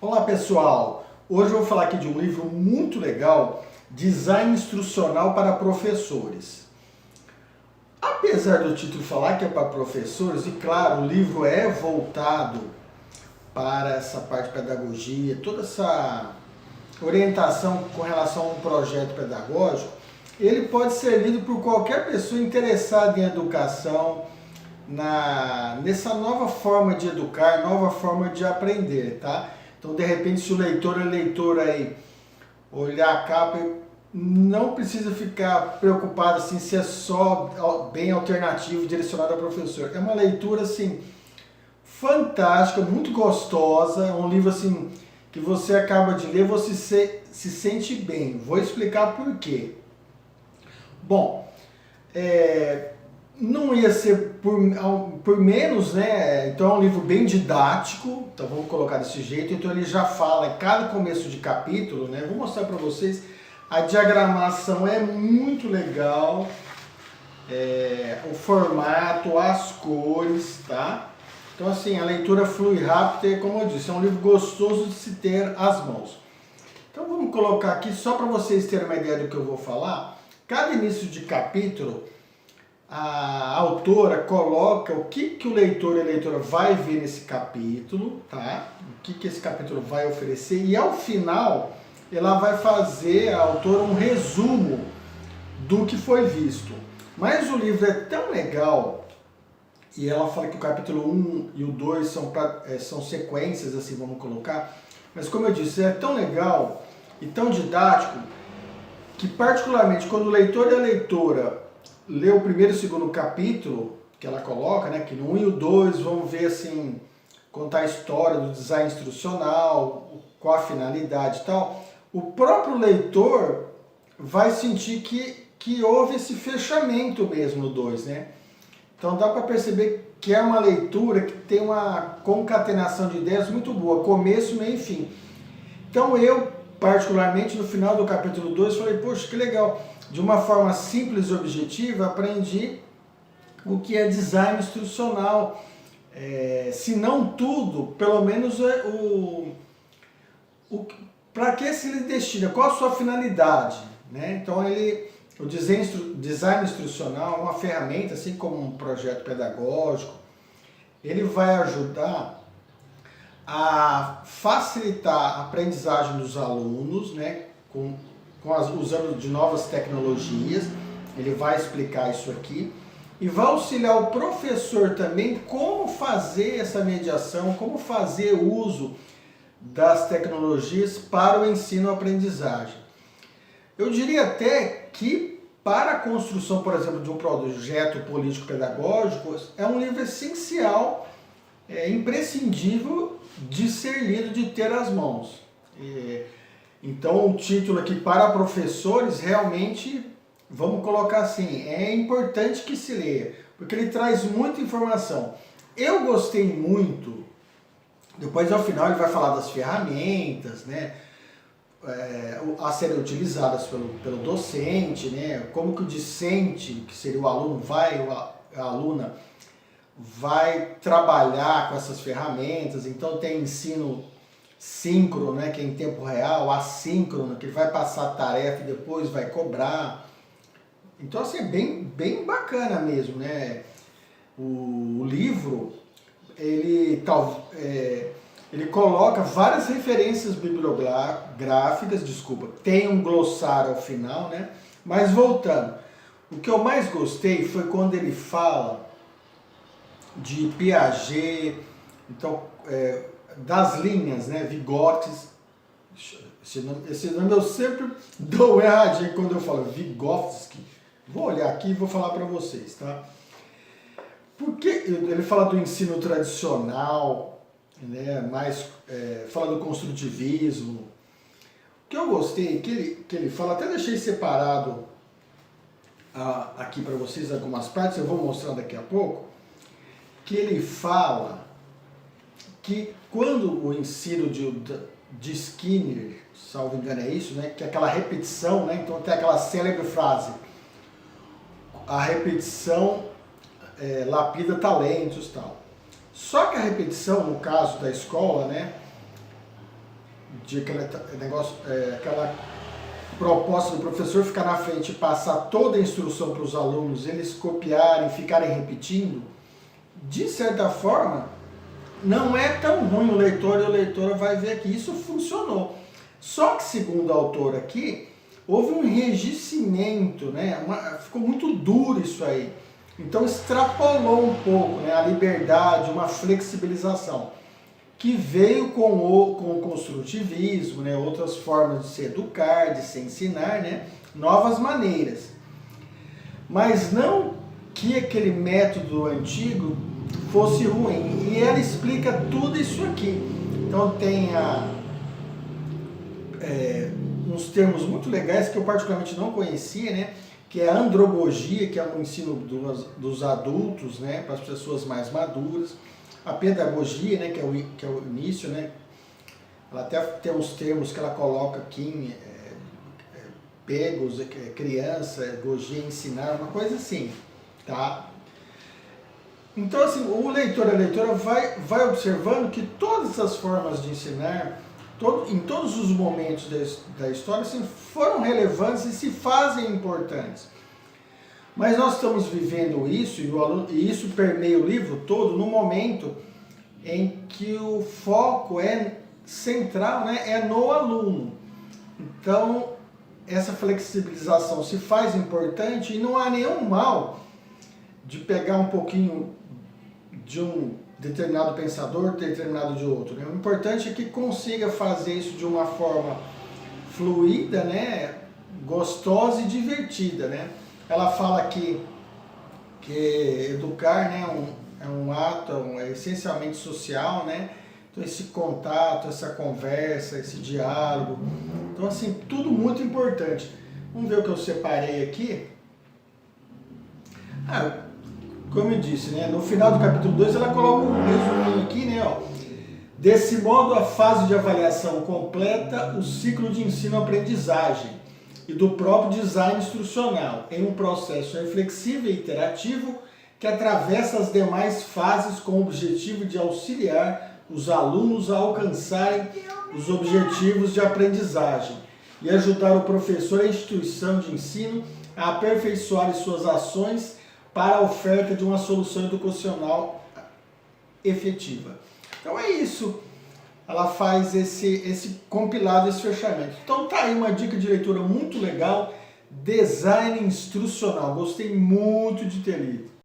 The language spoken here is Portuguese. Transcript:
Olá pessoal, hoje eu vou falar aqui de um livro muito legal, Design Instrucional para Professores. Apesar do título falar que é para professores, e claro, o livro é voltado para essa parte de pedagogia, toda essa orientação com relação a um projeto pedagógico, ele pode ser lido por qualquer pessoa interessada em educação, nessa nova forma de educar, nova forma de aprender, tá? Então, de repente, se o leitor ou leitora aí olhar a capa, não precisa ficar preocupado assim, se é só bem alternativo, direcionado ao professor. É uma leitura assim fantástica, muito gostosa, é um livro assim que você acaba de ler, você se sente bem. Vou explicar por quê. Bom, não ia ser por menos, né? Então é um livro bem didático, então vamos colocar desse jeito. Então ele já fala em cada começo de capítulo, né? Vou mostrar para vocês. A diagramação é muito legal, o formato, as cores, tá? Então assim, a leitura flui rápido e, como eu disse, é um livro gostoso de se ter às mãos. Então vamos colocar aqui, só para vocês terem uma ideia do que eu vou falar. Cada início de capítulo, a autora coloca o que o leitor e a leitora vai ver nesse capítulo, tá? O que esse capítulo vai oferecer, e ao final ela vai fazer, a autora, um resumo do que foi visto. Mas o livro é tão legal, e ela fala que o capítulo 1 e o 2 são sequências, assim, vamos colocar, mas como eu disse, é tão legal e tão didático, que particularmente quando o leitor e a leitora lê o primeiro e o segundo capítulo, que ela coloca, né, que no 1 e o 2 vão ver, assim, contar a história do design instrucional, qual a finalidade e tal, o próprio leitor vai sentir que houve esse fechamento mesmo no 2, né? Então dá para perceber que é uma leitura que tem uma concatenação de ideias muito boa, começo, meio e fim. Então eu, particularmente, no final do capítulo 2, falei, poxa, que legal. De uma forma simples e objetiva, aprendi o que é design instrucional. Se não tudo, pelo menos para que se ele destina, qual a sua finalidade, né? Então o design instrucional é uma ferramenta, assim como um projeto pedagógico, ele vai ajudar a facilitar a aprendizagem dos alunos, né, usando de novas tecnologias. Ele vai explicar isso aqui e vai auxiliar o professor também como fazer essa mediação, como fazer uso das tecnologias para o ensino-aprendizagem. Eu diria até que para a construção, por exemplo, de um projeto político-pedagógico, é um livro essencial, imprescindível de ser lido, de ter às mãos. Então o título aqui, para professores, realmente, vamos colocar assim, é importante que se leia, porque ele traz muita informação. Eu gostei muito, depois ao final ele vai falar das ferramentas, né, a serem utilizadas pelo docente, né, como que o discente, que seria o aluno, a aluna, vai trabalhar com essas ferramentas. Então tem ensino síncrono, né, que é em tempo real, assíncrono, que ele vai passar a tarefa e depois vai cobrar. Então assim, é bem bacana mesmo, né? O livro, ele coloca várias referências bibliográficas, tem um glossário ao final, né? Mas voltando, o que eu mais gostei foi quando ele fala de Piaget, então, das linhas, né? Vygotsky, esse nome eu sempre dou erradinho quando eu falo Vygotsky. Vou olhar aqui e vou falar para vocês, tá? Porque ele fala do ensino tradicional, né? Fala do construtivismo. O que eu gostei, que ele fala, até deixei separado aqui para vocês algumas partes, eu vou mostrar daqui a pouco, que ele fala que quando o ensino de Skinner, salvo engano é isso, né, que é aquela repetição, né, então tem aquela célebre frase, a repetição lapida talentos e tal. Só que a repetição, no caso da escola, né, de aquele negócio, aquela proposta do professor ficar na frente e passar toda a instrução para os alunos, eles copiarem, ficarem repetindo, de certa forma, não é tão ruim o leitor e a leitora vai ver que isso funcionou. Só que, segundo a autora aqui, houve um enrijecimento, né? Ficou muito duro isso aí. Então extrapolou um pouco, né, a liberdade, uma flexibilização, que veio com o construtivismo, né, outras formas de se educar, de se ensinar, né, novas maneiras. Mas não que aquele método antigo fosse ruim. E ela explica tudo isso aqui. Então tem uns termos muito legais que eu particularmente não conhecia, né? Que é a andragogia, que é o ensino dos adultos, né? Para as pessoas mais maduras. A pedagogia, né? Que é o início, né? Ela até tem uns termos que ela coloca aqui, pegos, criança, gogia, ensinar, uma coisa assim, tá? Então, assim, o leitor e a leitora vai observando que todas essas formas de ensinar, em todos os momentos da história, assim, foram relevantes e se fazem importantes. Mas nós estamos vivendo isso, e isso permeia o livro todo, no momento em que o foco central, né, é no aluno. Então, essa flexibilização se faz importante e não há nenhum mal de pegar um pouquinho de um determinado pensador, determinado de outro, né? O importante é que consiga fazer isso de uma forma fluida, né? Gostosa e divertida, né? Ela fala que educar, né, é um ato, é essencialmente social, né? Então esse contato, essa conversa, esse diálogo, então assim, tudo muito importante. Vamos ver o que eu separei aqui. Como eu disse, né, no final do capítulo 2 ela coloca um resuminho aqui, né, ó. Desse modo, a fase de avaliação completa o ciclo de ensino-aprendizagem e do próprio design instrucional, em um processo reflexivo e interativo que atravessa as demais fases com o objetivo de auxiliar os alunos a alcançarem os objetivos de aprendizagem e ajudar o professor e a instituição de ensino a aperfeiçoar suas ações para a oferta de uma solução educacional efetiva. Então é isso. Ela faz esse compilado, esse fechamento. Então tá aí uma dica de leitura muito legal, Design Instrucional. Gostei muito de ter lido.